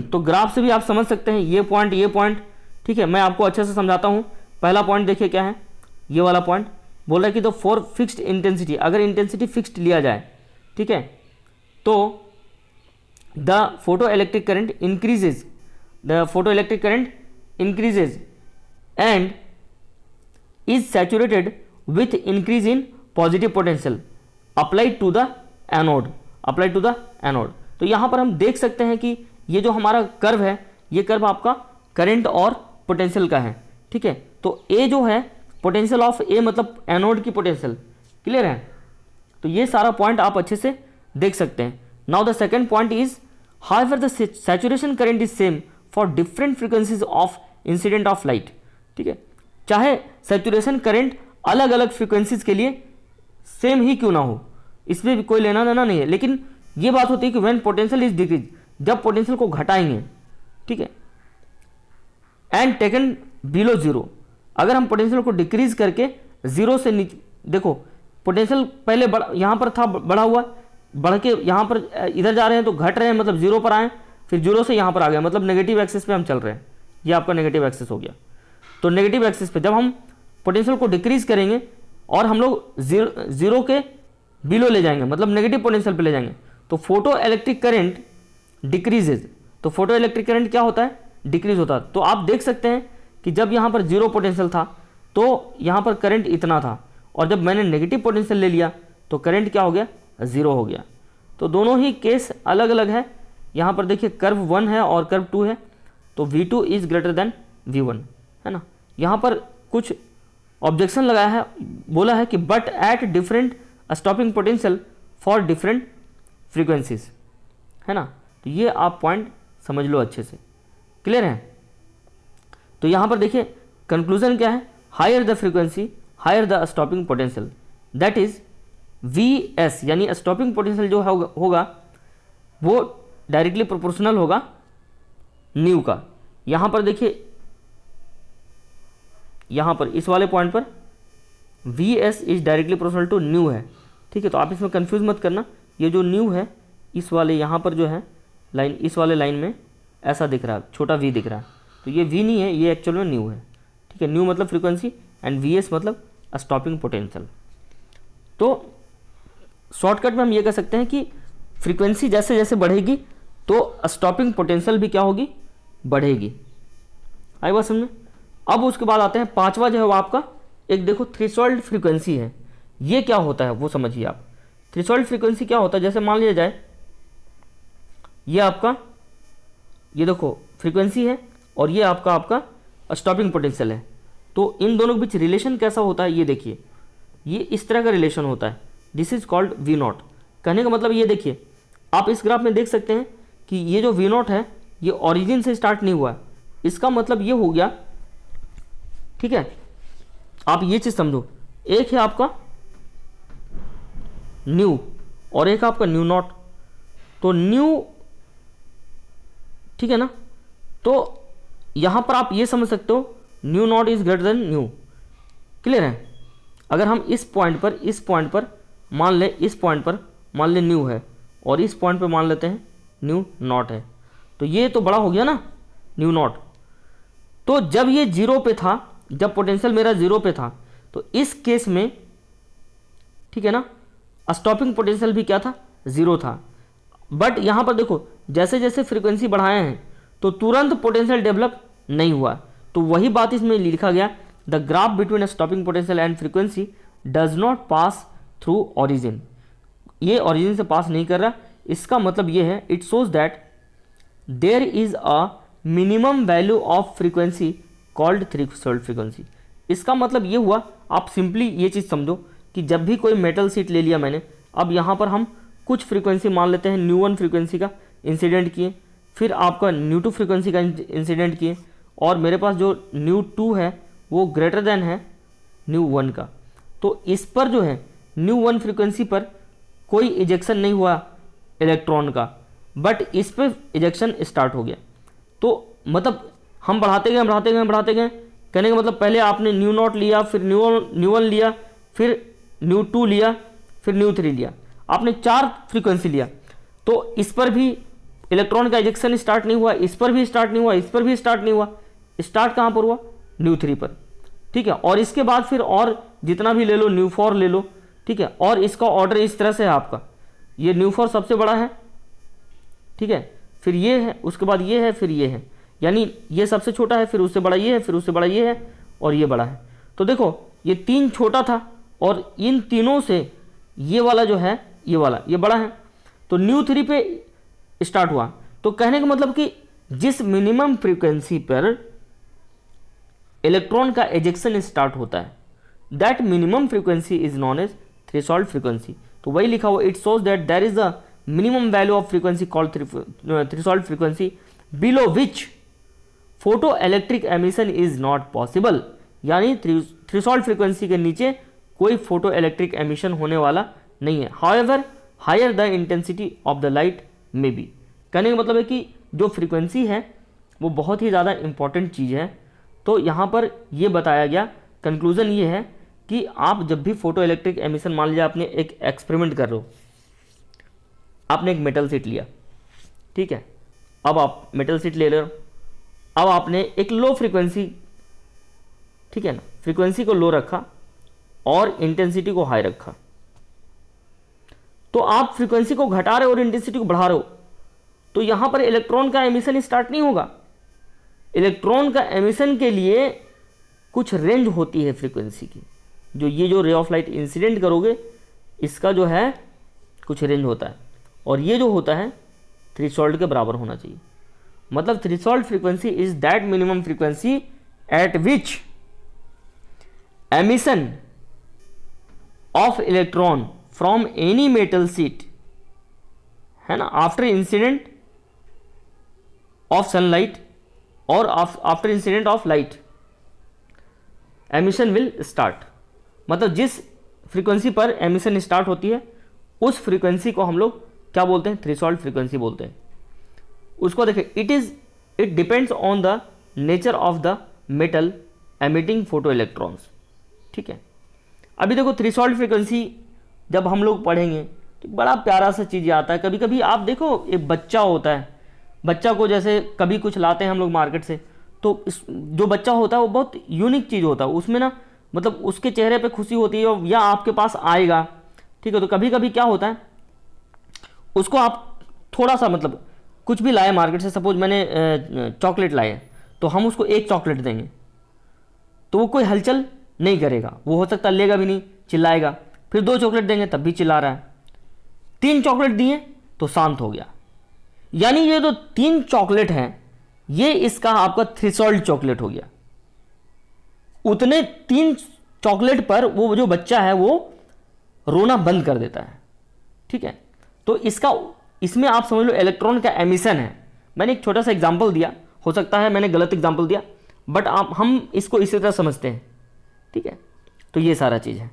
तो ग्राफ से भी आप समझ सकते हैं ये पॉइंट। ठीक है, मैं आपको अच्छे से समझाता हूँ। पहला पॉइंट देखिए क्या है, ये वाला पॉइंट बोल रहा है कि तो फॉर फिक्स्ड इंटेंसिटी, अगर इंटेंसिटी फिक्स्ड लिया जाए, ठीक है, तो the photo electric current increases and is saturated with increase in positive potential applied to the anode. तो यहाँ पर हम देख सकते हैं कि ये जो हमारा कर्व है, ये कर्व आपका करंट और पोटेंशियल का है। ठीक है, तो ए जो है पोटेंशियल ऑफ ए मतलब एनोड की पोटेंशियल। क्लियर है? तो ये सारा पॉइंट आप अच्छे से देख सकते हैं। Now the second point is however the saturation current is same for different frequencies of incident of light. ठीक है, चाहे सैचुरेशन करंट अलग अलग फ्रीक्वेंसीज के लिए सेम ही क्यों ना हो, इसमें भी कोई लेना देना नहीं है, लेकिन ये बात होती है कि व्हेन पोटेंशियल इज डिक्रीज, जब पोटेंशियल को घटाएंगे, ठीक है, एंड टेकन बिलो जीरो, अगर हम पोटेंशियल को डिक्रीज करके जीरो से नीचे, देखो पोटेंशियल पहले यहाँ पर था बढ़ा हुआ, बढ़ के यहाँ पर इधर जा रहे हैं तो घट रहे हैं, मतलब जीरो पर आए, फिर जीरो से यहाँ पर आ गया, मतलब नेगेटिव एक्सिस पे हम चल रहे हैं, ये आपका नेगेटिव एक्सिस हो गया। तो नेगेटिव एक्सिस पे जब हम पोटेंशियल को डिक्रीज करेंगे और हम लोग जीरो के बिलो ले जाएंगे, मतलब नेगेटिव पोटेंशियल पे ले जाएंगे, तो फोटो इलेक्ट्रिक करंट डिक्रीजेज। तो फोटो इलेक्ट्रिक करंट क्या होता है, डिक्रीज होता है। तो आप देख सकते हैं कि जब यहाँ पर जीरो पोटेंशियल था तो यहाँ पर करंट इतना था, और जब मैंने नेगेटिव पोटेंशियल ले लिया तो करंट क्या हो गया, ज़ीरो हो गया। तो दोनों ही केस अलग अलग है। यहाँ पर देखिए कर्व 1 है और कर्व 2 है, तो V2 is greater than V1, है ना। यहाँ पर कुछ ऑब्जेक्शन लगाया है, बोला है कि but at different stopping potential for different frequencies, है ना। तो ये आप पॉइंट समझ लो अच्छे से, क्लियर है। तो यहाँ पर देखिए कंक्लूजन क्या है, higher the frequency higher the stopping potential, that is Vs, यानी स्टॉपिंग पोटेंशियल जो होगा वो डायरेक्टली प्रोपोर्शनल होगा न्यू का। यहाँ पर देखिए, यहाँ पर इस वाले पॉइंट पर Vs is directly proportional to nu है, ठीक है। तो आप इसमें कंफ्यूज मत करना, ये जो न्यू है इस वाले यहाँ पर जो है लाइन, इस वाले लाइन में ऐसा दिख रहा है, छोटा v दिख रहा है, तो ये v नहीं है, ये एक्चुअल में न्यू है, ठीक है। न्यू मतलब फ्रीक्वेंसी एंड Vs मतलब स्टॉपिंग पोटेंशियल। तो शॉर्टकट में हम ये कह सकते हैं कि फ्रीक्वेंसी जैसे जैसे बढ़ेगी तो स्टॉपिंग पोटेंशियल भी क्या होगी, बढ़ेगी। आई बात समझ में। अब उसके बाद आते हैं पांचवा जो है वो आपका एक देखो थ्रेशोल्ड फ्रीक्वेंसी है। ये क्या होता है वो समझिए आप। थ्रेशोल्ड फ्रीक्वेंसी क्या होता है, जैसे मान लिया जाए ये आपका, ये देखो फ्रीक्वेंसी है और ये आपका स्टॉपिंग पोटेंशियल है, तो इन दोनों के बीच रिलेशन कैसा होता है, ये देखिए, ये इस तरह का रिलेशन होता है, दिस इज कॉल्ड V0। कहने का मतलब ये देखिए, आप इस ग्राफ में देख सकते हैं कि ये जो V0 है ये ओरिजिन से स्टार्ट नहीं हुआ है, इसका मतलब ये हो गया, ठीक है। आप ये चीज समझो, एक है आपका न्यू और एक आपका न्यू नॉट, तो न्यू, ठीक है ना। तो यहां पर आप ये समझ सकते हो new not is greater than new, clear है। अगर हम इस पॉइंट पर मान ले, इस पॉइंट पर मान ले न्यू है और इस पॉइंट पर मान लेते हैं न्यू नॉट है, तो ये तो बड़ा हो गया ना न्यू नॉट। तो जब ये जीरो पे था, जब पोटेंशियल मेरा जीरो पे था, तो इस केस में, ठीक है ना, स्टॉपिंग पोटेंशियल भी क्या था, जीरो था। बट यहां पर देखो जैसे जैसे फ्रीक्वेंसी बढ़ाए हैं तो तुरंत पोटेंशियल डेवलप नहीं हुआ, तो वही बात इसमें लिखा गया, the graph between stopping potential and frequency does not pass through origin. ये ओरिजिन से पास नहीं कर रहा, इसका मतलब ये है, it shows that there is a minimum value of frequency called threshold frequency. इसका मतलब ये हुआ, आप सिंपली ये चीज़ समझो कि जब भी कोई मेटल शीट ले लिया मैंने, अब यहाँ पर हम कुछ फ्रीक्वेंसी मान लेते हैं, न्यू 1 फ्रीक्वेंसी का इंसिडेंट किए, फिर आपका न्यू 2 फ्रीक्वेंसी का इंसिडेंट किए, और मेरे पास जो न्यू 2 है वो ग्रेटर देन है न्यू 1 का। तो इस पर जो है न्यू 1 फ्रीक्वेंसी पर कोई इजेक्शन नहीं हुआ इलेक्ट्रॉन का, बट इस पर इजेक्शन स्टार्ट हो गया। तो मतलब हम बढ़ाते गए, कहने का मतलब पहले आपने न्यू नॉट लिया, फिर न्यू 1 लिया, फिर न्यू 2 लिया, फिर न्यू 3 लिया, आपने 4 फ्रीक्वेंसी लिया, तो इस पर भी इलेक्ट्रॉन का इजेक्शन स्टार्ट नहीं हुआ, इस पर भी स्टार्ट नहीं हुआ, इस पर भी स्टार्ट नहीं हुआ। स्टार्ट कहाँ पर हुआ, न्यू 3 पर, ठीक है। और इसके बाद फिर और जितना भी ले लो, न्यू 4 ले लो, ठीक है। और इसका ऑर्डर इस तरह से है आपका, ये न्यू 4 सबसे बड़ा है, ठीक है, फिर ये है, उसके बाद ये है, फिर ये है, यानी ये सबसे छोटा है, फिर उससे बड़ा ये है, फिर उससे बड़ा ये है, और ये बड़ा है। तो देखो ये 3 छोटा था और इन तीनों से ये वाला जो है, ये वाला ये बड़ा है, तो न्यू 3 पे स्टार्ट हुआ। तो कहने का मतलब कि जिस मिनिमम फ्रीक्वेंसी पर इलेक्ट्रॉन का एजेक्शन स्टार्ट होता है, that minimum frequency is known as threshold frequency. तो वही लिखा हुआ, it shows that there is a minimum value of frequency called threshold frequency below which photo electric emission is not possible. यानी threshold frequency के नीचे कोई photo electric emission होने वाला नहीं है। However higher the intensity of the light may be. कहने का मतलब है कि जो फ्रीक्वेंसी है वो बहुत ही ज़्यादा इंपॉर्टेंट चीज़ है। तो यहाँ पर ये बताया गया, कंक्लूज़न ये है कि आप जब भी फोटो इलेक्ट्रिक एमिशन, मान लीजिए आपने एक एक्सपेरिमेंट कर रहे हो, आपने एक मेटल शीट लिया, ठीक है, अब आप मेटल शीट ले रहे हो, अब आपने एक लो फ्रीक्वेंसी, ठीक है ना, फ्रीक्वेंसी को लो रखा और इंटेंसिटी को हाई रखा, तो आप फ्रीक्वेंसी को घटा रहे हो और इंटेंसिटी को बढ़ा रहे हो, तो यहां पर इलेक्ट्रॉन का एमिशन स्टार्ट नहीं होगा। इलेक्ट्रॉन का एमिशन के लिए कुछ रेंज होती है फ्रीक्वेंसी की, जो रे ऑफ लाइट इंसिडेंट करोगे इसका जो है कुछ रेंज होता है, और ये जो होता है थ्रेशोल्ड के बराबर होना चाहिए। मतलब threshold frequency is that minimum frequency eight which emission of electron from any metal sheet, है ना, आफ्टर इंसिडेंट ऑफ सनलाइट और after incident of light emission will start. मतलब जिस फ्रीक्वेंसी पर एमिशन स्टार्ट होती है उस फ्रीक्वेंसी को हम लोग क्या बोलते हैं, थ्रेशोल्ड फ्रीक्वेंसी बोलते हैं। उसको देखिए, it depends on the nature of the metal emitting photo electrons, ठीक है। अभी देखो थ्रेशोल्ड फ्रीक्वेंसी जब हम लोग पढ़ेंगे तो बड़ा प्यारा सा चीज़ आता है। कभी कभी आप देखो एक बच्चा होता है, बच्चा को जैसे कभी कुछ लाते हैं हम लोग मार्केट से, तो जो बच्चा होता है वो बहुत यूनिक चीज़ होता है, उसमें ना मतलब उसके चेहरे पे खुशी होती है या आपके पास आएगा, ठीक है। तो कभी कभी क्या होता है, उसको आप थोड़ा सा मतलब कुछ भी लाए मार्केट से, सपोज मैंने चॉकलेट लाए तो हम उसको एक चॉकलेट देंगे तो वो कोई हलचल नहीं करेगा, वो हो सकता लेगा भी नहीं, चिल्लाएगा। फिर 2 चॉकलेट देंगे तब भी चिल्ला रहा है, 3 चॉकलेट दिए तो शांत हो गया। यानी ये जो 3 चॉकलेट हैं ये इसका आपका थ्रेशोल्ड चॉकलेट हो गया। उतने 3 चॉकलेट पर वो जो बच्चा है वो रोना बंद कर देता है, ठीक है। तो इसमें आप समझ लो इलेक्ट्रॉन का एमिशन है। मैंने एक छोटा सा एग्जांपल दिया, हो सकता है मैंने गलत एग्जांपल दिया, बट हम इसको इसी तरह समझते हैं, ठीक है। तो ये सारा चीज़ है।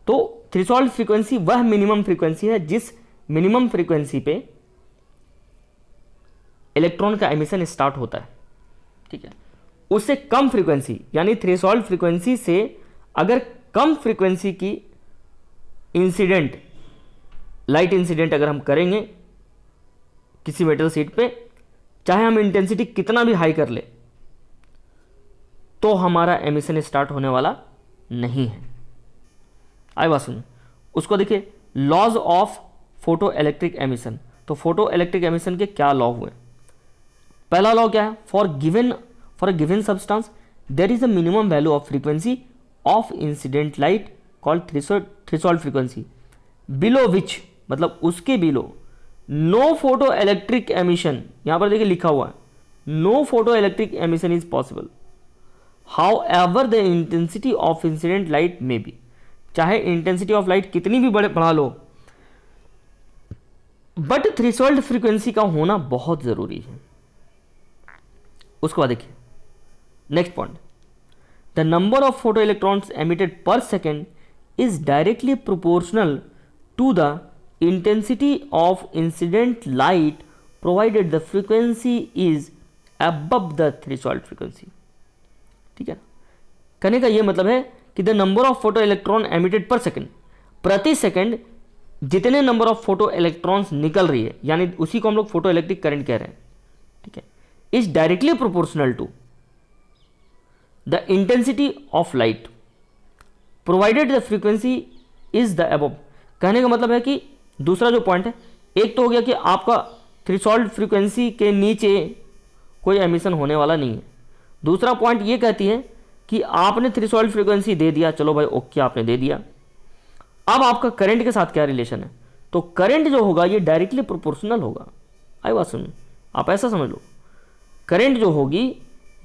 तो थ्रेशोल्ड फ्रीक्वेंसी वह मिनिमम फ्रीक्वेंसी है जिस मिनिमम फ्रीक्वेंसी पे इलेक्ट्रॉन का एमिशन स्टार्ट होता है, ठीक है। उससे कम फ्रीक्वेंसी यानी थ्रेशोल्ड फ्रीक्वेंसी से अगर कम फ्रीक्वेंसी की इंसिडेंट लाइट इंसिडेंट अगर हम करेंगे किसी मेटल शीट पे, चाहे हम इंटेंसिटी कितना भी हाई कर ले, तो हमारा एमिशन स्टार्ट होने वाला नहीं है। आई बात सुन, उसको देखिए, laws of photo electric emission. तो फोटो इलेक्ट्रिक एमिशन के क्या लॉ हुए? पहला लॉ क्या है, for a given substance there is a minimum value of frequency of incident light called threshold frequency, below which मतलब उसके below no photo electric emission, यहां पर देखिए लिखा हुआ है no photo electric emission is possible however the intensity of incident light may be. चाहे intensity of light कितनी भी बढ़ा लो, बट थ्रेशोल्ड फ्रीक्वेंसी का होना बहुत जरूरी है। उसके बाद देखिए next point, the number of photoelectrons emitted per second is directly proportional to the intensity of incident light provided the frequency is above the threshold frequency, ठीक है। कहने का यह मतलब है कि the number of photoelectron emitted per second, प्रति second जितने नंबर ऑफ फोटो इलेक्ट्रॉन्स निकल रही है, यानी उसी को हम लोग फोटो इलेक्ट्रिक करंट कह रहे हैं, ठीक है, is directly proportional to the intensity of light provided the frequency is the above. कहने का मतलब है कि दूसरा जो पॉइंट है, एक तो हो गया कि आपका थ्रेशोल्ड फ्रीक्वेंसी के नीचे कोई एमिशन होने वाला नहीं है। दूसरा पॉइंट ये कहती है कि आपने थ्रेशोल्ड फ्रीक्वेंसी दे दिया, चलो भाई ओके आपने दे दिया, अब आपका करंट के साथ क्या रिलेशन है? तो करंट जो होगा ये डायरेक्टली प्रोपोर्शनल होगा। आई बात सुन, आप ऐसा समझ लो, करंट जो होगी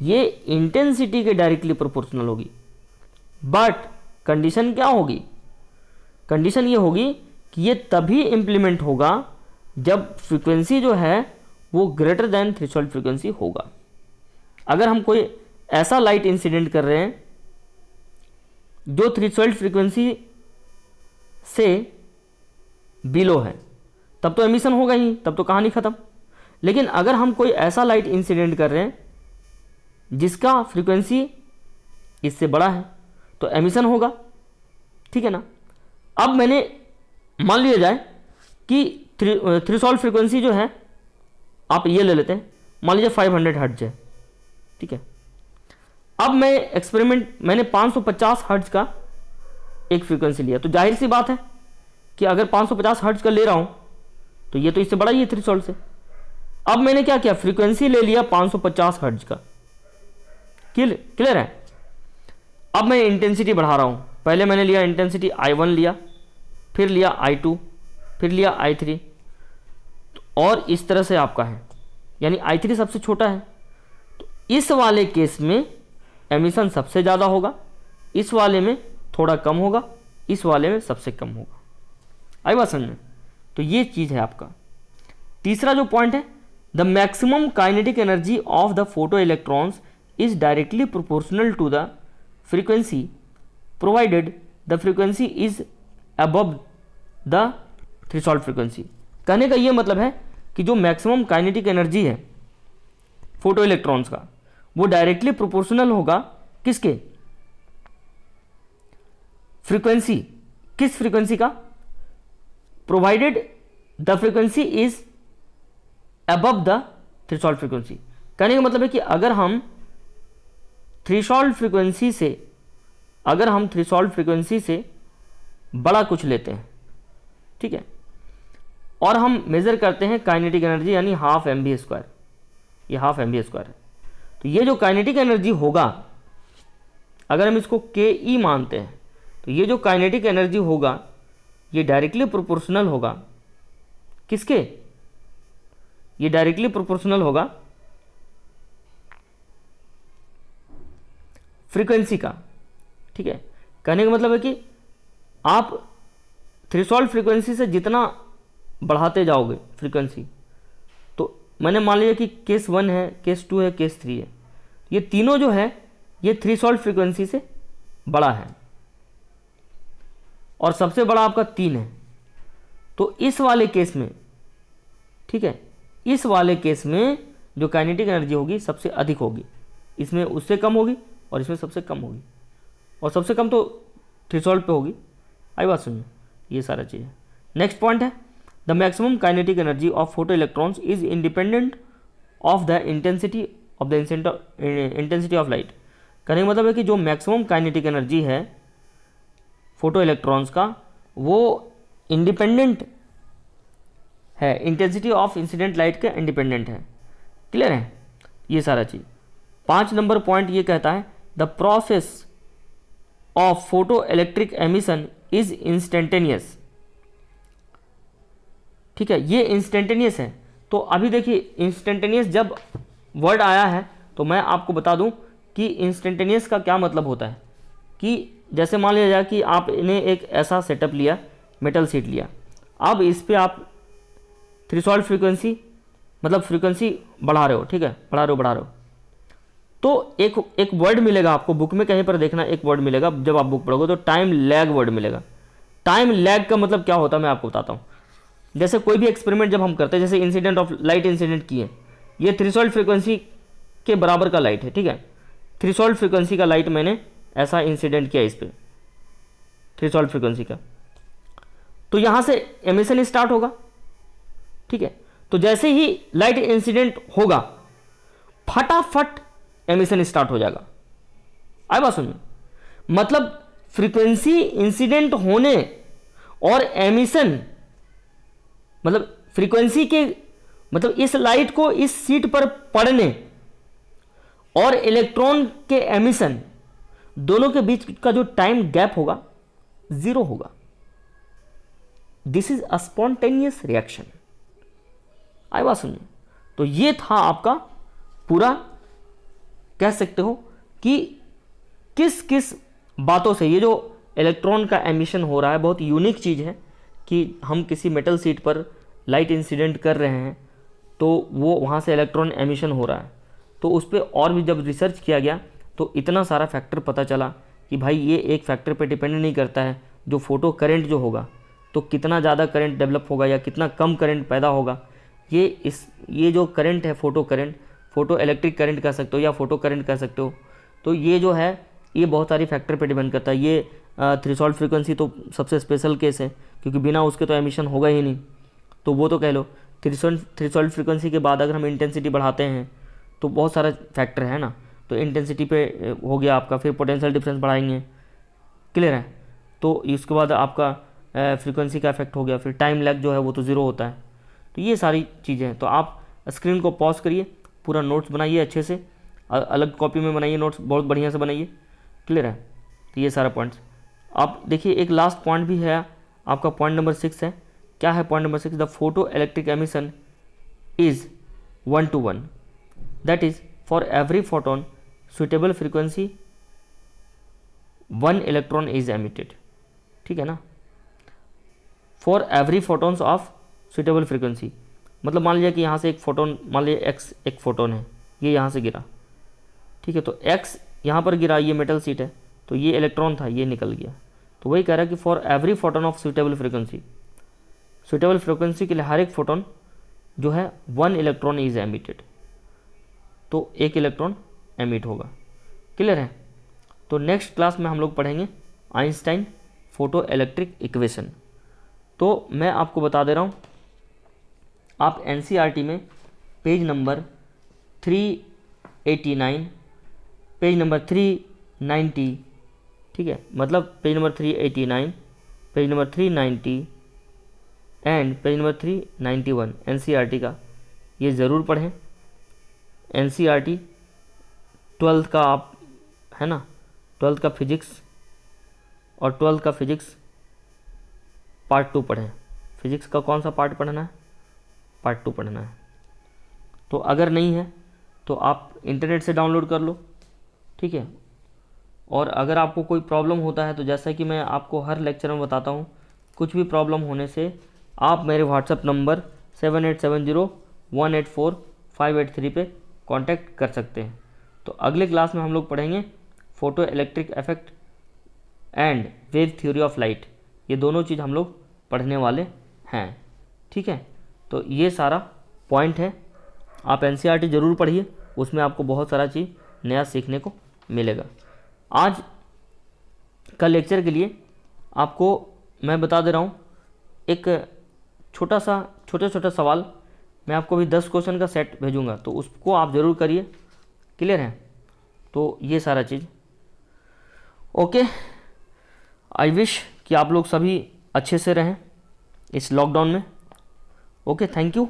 ये इंटेंसिटी के डायरेक्टली प्रोपोर्शनल होगी। बट कंडीशन क्या होगी? कंडीशन ये होगी कि ये तभी इंप्लीमेंट होगा जब फ्रीक्वेंसी जो है वो ग्रेटर देन थ्रेशोल्ड फ्रीक्वेंसी होगा। अगर हम कोई ऐसा लाइट इंसिडेंट कर रहे हैं जो थ्रेशोल्ड फ्रीक्वेंसी से बिलो है, तब तो एमिशन होगा ही, तब तो कहानी ख़त्म। लेकिन अगर हम कोई ऐसा लाइट इंसिडेंट कर रहे हैं जिसका फ्रीक्वेंसी इससे बड़ा है तो एमिशन होगा, ठीक है ना। अब मैंने मान लिया जाए कि थ्रेशोल्ड फ्रीक्वेंसी जो है आप ये ले लेते हैं, मान लीजिए 500 हर्ट्ज है, ठीक है। अब मैं एक्सपेरिमेंट मैंने 550 हर्ट्ज का एक फ्रीक्वेंसी लिया, तो जाहिर सी बात है कि अगर 550 हर्ट्ज का ले रहा हूं तो ये तो इससे बड़ा ही है थ्रेशोल्ड से। अब मैंने क्या किया, फ्रीक्वेंसी ले लिया 550 हर्ट्ज का, क्लियर है। अब मैं इंटेंसिटी बढ़ा रहा हूं, पहले मैंने लिया इंटेंसिटी I1 लिया, फिर लिया I2, फिर लिया I3, और इस तरह से आपका है, यानी I3 सबसे छोटा है। तो इस वाले केस में एमिशन सबसे ज़्यादा होगा, इस वाले में थोड़ा कम होगा, इस वाले में सबसे कम होगा। आई बात समझ में। तो ये चीज़ है आपका। तीसरा जो पॉइंट है, the maximum kinetic energy of the photo electrons is directly proportional to the frequency provided the frequency is above the threshold frequency. कहने का ये मतलब है कि जो मैक्सिमम काइनेटिक एनर्जी है फोटो इलेक्ट्रॉन्स का, वो डायरेक्टली प्रोपोर्शनल होगा किसके, फ्रीक्वेंसी, किस फ्रीक्वेंसी का, provided the frequency is above the threshold frequency. कहने का मतलब है कि अगर हम थ्रेशोल्ड फ्रीक्वेंसी से बड़ा कुछ लेते हैं, ठीक है, और हम मेजर करते हैं काइनेटिक एनर्जी यानी हाफ mv², ये हाफ mv² है, तो ये जो काइनेटिक एनर्जी होगा, अगर हम इसको ke मानते हैं, तो ये जो काइनेटिक एनर्जी होगा ये डायरेक्टली प्रोपोर्शनल होगा किसके, ये डायरेक्टली प्रोपोर्शनल होगा फ्रीक्वेंसी का, ठीक है। कहने का मतलब है कि आप थ्रेशोल्ड फ्रीक्वेंसी से जितना बढ़ाते जाओगे फ्रीक्वेंसी, तो मैंने मान लिया कि केस 1 है, केस 2 है, केस 3 है, ये तीनों जो है ये थ्रेशोल्ड फ्रीक्वेंसी से बड़ा है, और सबसे बड़ा आपका 3 है। तो इस वाले केस में, ठीक है, इस वाले केस में जो काइनेटिक एनर्जी होगी सबसे अधिक होगी, इसमें उससे कम होगी और इसमें सबसे कम होगी, और सबसे कम तो थ्रेशोल्ड पे होगी। आई बात समझो, ये सारा चीज़ है। नेक्स्ट पॉइंट है, the maximum kinetic energy of photo electrons is independent of the intensity of the intensity of light. कहने का मतलब है कि जो मैक्सिमम काइनेटिक एनर्जी है फोटो इलेक्ट्रॉन्स का, वो इंडिपेंडेंट है, इंटेंसिटी ऑफ इंसिडेंट लाइट के इंडिपेंडेंट है। क्लियर है ये सारा चीज़। 5 नंबर पॉइंट ये कहता है, the process of photo electric emission is instantaneous. ठीक है, ये इंस्टेंटेनियस है। तो अभी देखिए इंस्टेंटेनियस जब वर्ड आया है तो मैं आपको बता दूं कि इंस्टेंटेनियस का क्या मतलब होता है। कि जैसे मान लिया जाए कि आपने एक ऐसा सेटअप लिया, मेटल शीट लिया, अब इस पे आप थ्रेशोल्ड फ्रीक्वेंसी मतलब फ्रीक्वेंसी बढ़ा रहे हो, ठीक है, बढ़ा रहे हो, तो एक वर्ड मिलेगा आपको, बुक में कहीं पर देखना, एक वर्ड मिलेगा जब आप बुक पढ़ोगे तो टाइम लैग वर्ड मिलेगा। टाइम लैग का मतलब क्या होता है मैं आपको बताता हूँ। जैसे कोई भी एक्सपेरिमेंट जब हम करते हैं, जैसे इंसिडेंट ऑफ लाइट इंसिडेंट किए, ये थ्रेशोल्ड फ्रीक्वेंसी के बराबर का लाइट है, ठीक है, थ्रेशोल्ड फ्रीक्वेंसी का लाइट मैंने ऐसा इंसिडेंट किया इस पर थ्रेशोल्ड फ्रीक्वेंसी का, तो यहाँ से एमिशन स्टार्ट होगा, ठीक है। तो जैसे ही लाइट इंसिडेंट होगा फटाफट एमिशन स्टार्ट हो जाएगा। आए बात समझ में, मतलब फ्रीक्वेंसी इंसिडेंट होने और एमिशन मतलब फ्रीक्वेंसी के मतलब इस लाइट को इस शीट पर पड़ने और इलेक्ट्रॉन के एमिशन दोनों के बीच का जो टाइम गैप होगा 0 होगा। This is a spontaneous reaction. आई बात समझे। तो ये था आपका पूरा, कह सकते हो कि किस किस बातों से ये जो इलेक्ट्रॉन का एमिशन हो रहा है, बहुत यूनिक चीज़ है कि हम किसी मेटल शीट पर लाइट इंसिडेंट कर रहे हैं तो वो वहाँ से इलेक्ट्रॉन एमिशन हो रहा है। तो उस पर और भी जब रिसर्च किया गया तो इतना सारा फैक्टर पता चला कि भाई ये एक फैक्टर पे डिपेंड नहीं करता है, जो फोटो करंट जो होगा तो कितना ज़्यादा करंट डेवलप होगा या कितना कम करंट पैदा होगा, ये जो करंट है photo current, photo electric current कह सकते हो या फोटो करंट कह सकते हो, तो ये जो है ये बहुत सारी फैक्टर पे डिपेंड करता है। ये थ्रेशोल्ड फ्रीक्वेंसी तो सबसे स्पेशल केस है, क्योंकि बिना उसके तो एमिशन होगा ही नहीं, तो वो तो कह लो। थ्रेशोल्ड फ्रीक्वेंसी के बाद अगर हम इंटेंसिटी बढ़ाते हैं तो बहुत सारा फैक्टर है ना, तो इंटेंसिटी पे हो गया आपका, फिर पोटेंशियल डिफरेंस बढ़ाएंगे, क्लियर है। तो इसके बाद आपका फ्रीक्वेंसी का इफेक्ट हो गया, फिर टाइम लैग जो है वो तो ज़ीरो होता है। तो ये सारी चीज़ें हैं। तो आप स्क्रीन को पॉज करिए, पूरा नोट्स बनाइए अच्छे से, अलग कॉपी में बनाइए नोट्स, बहुत बढ़िया से बनाइए, क्लियर है। तो ये सारा पॉइंट्स आप देखिए। एक लास्ट पॉइंट भी है आपका, पॉइंट नंबर 6 है। क्या है point number 6? The photo electric emission is 1:1, that is for every photon suitable frequency 1 electron is emitted, ठीक है ना। For every photons of suitable frequency, मतलब मान लिया कि यहाँ से एक फोटोन, मान लिया एक्स एक फोटोन है, ये यहाँ से गिरा, ठीक है, तो एक्स यहाँ पर गिरा, ये मेटल सीट है, तो ये इलेक्ट्रॉन था, ये निकल गया। तो वही कह रहा है कि for every photon of suitable frequency के लिए हर एक फोटोन जो है 1 इलेक्ट्रॉन इज एमिटेड, तो एक इलेक्ट्रॉन एमिट होगा, क्लियर है। तो नेक्स्ट क्लास में हम लोग पढ़ेंगे आइंस्टाइन फोटो इलेक्ट्रिक इक्वेशन। तो मैं आपको बता दे रहा हूँ, आप एनसीईआरटी में पेज नंबर 389, पेज नंबर 390, ठीक है, मतलब page number 389, page number 390 and page number 391 NCERT का ये ज़रूर पढ़ें। एनसीईआरटी 12th का आप है ना, 12th का फिजिक्स और 12th का फिजिक्स पार्ट 2 पढ़ें। फिजिक्स का कौन सा पार्ट पढ़ना है? पार्ट 2 पढ़ना है। तो अगर नहीं है तो आप इंटरनेट से डाउनलोड कर लो, ठीक है। और अगर आपको कोई प्रॉब्लम होता है तो जैसा कि मैं आपको हर लेक्चर में बताता हूँ, कुछ भी प्रॉब्लम होने से आप मेरे व्हाट्सएप नंबर 7870184583 पे कांटेक्ट कर सकते हैं। तो अगले क्लास में हम लोग पढ़ेंगे photo electric effect and wave theory of light, ये दोनों चीज़ हम लोग पढ़ने वाले हैं, ठीक है। तो ये सारा पॉइंट है, आप एनसीईआरटी ज़रूर पढ़िए, उसमें आपको बहुत सारा चीज़ नया सीखने को मिलेगा। आज का लेक्चर के लिए आपको मैं बता दे रहा हूँ, एक छोटा छोटा सवाल, मैं आपको भी 10 क्वेश्चन का सेट भेजूंगा, तो उसको आप ज़रूर करिए, क्लियर है। तो ये सारा चीज़ ओके। आई विश कि आप लोग सभी अच्छे से रहें इस लॉकडाउन में। Okay, thank you.